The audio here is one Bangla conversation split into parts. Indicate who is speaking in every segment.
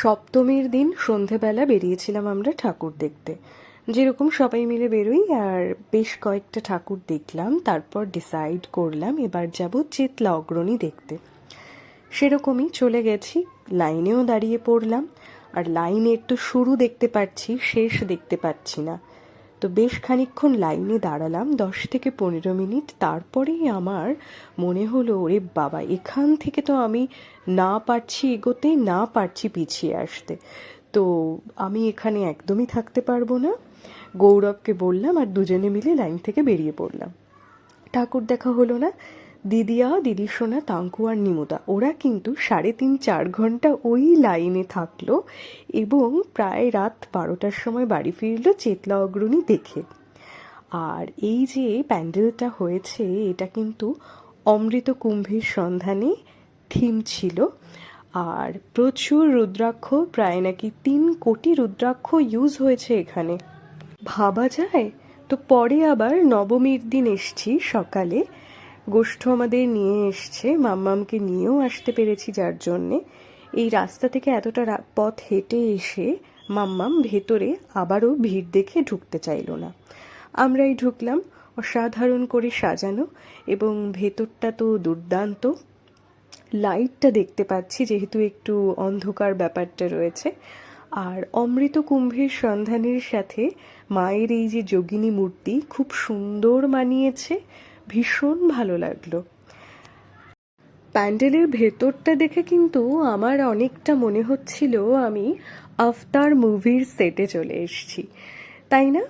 Speaker 1: সপ্তমীর দিন সন্ধেবেলা বেরিয়েছিলাম আমরা ঠাকুর দেখতে। যেরকম সবাই মিলে বেরোই, আর বেশ কয়েকটা ঠাকুর দেখলাম। তারপর ডিসাইড করলাম এবার যাব চিতলা অগ্রণী দেখতে। সেরকমই চলে গেছি, লাইনেও দাঁড়িয়ে পড়লাম। আর লাইনের তো শুরু দেখতে পাচ্ছি, শেষ দেখতে পাচ্ছি না। তো বেশ খানিকক্ষণ লাইনে দাঁড়ালাম, 10 থেকে 15 মিনিট। তারপরেই আমার মনে হলো, ওরে বাবা, এখান থেকে তো আমি না পারছি এগোতে, না পারছি পিছিয়ে আসতে। তো আমি এখানে একদমই থাকতে পারবো না। গৌরবকে বললাম, আর দুজনে মিলে লাইন থেকে বেরিয়ে পড়লাম। ঠাকুর দেখা হলো না। দিদিয়া, দিদি সোনা, তাঙ্কু আর নিমুদা ওরা কিন্তু 3.5-4 ঘন্টা ওই লাইনে থাকলো এবং প্রায় রাত 12টার সময় বাড়ি ফিরলো চেতলা অগ্রণী দেখে। আর এই যে প্যান্ডেলটা হয়েছে, এটা কিন্তু অমৃত কুম্ভের সন্ধানে থিম ছিল। আর প্রচুর রুদ্রাক্ষ, প্রায় নাকি 3 কোটি রুদ্রাক্ষ ইউজ হয়েছে এখানে। ভাবা যায়। তো পরে আবার নবমীর দিন এসছি সকালে, গোষ্ঠ আমাদের নিয়ে এসছে, মাম্মামকে নিয়েও আসতে পেরেছি, যার জন্যে এই রাস্তা থেকে এতটা পথ হেঁটে এসে মাম্মাম ভেতরে আবারও ভিড় দেখে ঢুকতে চাইলো না। আমরাই ঢুকলাম, অসাধারণ করে সাজানো, এবং ভেতরটা তো দুর্দান্ত। লাইটটা দেখতে পাচ্ছি, যেহেতু একটু অন্ধকার ব্যাপারটা রয়েছে। আর অমৃত কুম্ভের সন্ধানের সাথে মায়ের এই যে যোগিনী মূর্তি খুব সুন্দর মানিয়েছে, ভীষণ ভালো লাগলো। প্যান্ডেলের ভেতরটা দেখে কিন্তু আমার অনেকটা মনে হচ্ছিল আমি আফতার মুভির সেটে চলে এসেছি, তাই না?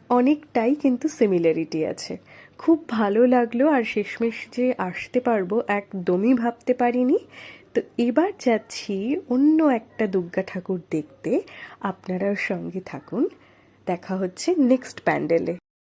Speaker 1: অনেকটাই কিন্তু সিমিলারিটি আছে। খুব ভালো লাগলো। আর শেষমেশ যে আসতে পারবো একদমই ভাবতে পারিনি। তো এবার যাচ্ছি অন্য একটা দুর্গা ঠাকুর দেখতে। আপনারাও সঙ্গে থাকুন, দেখা হচ্ছে নেক্সট প্যান্ডেলে।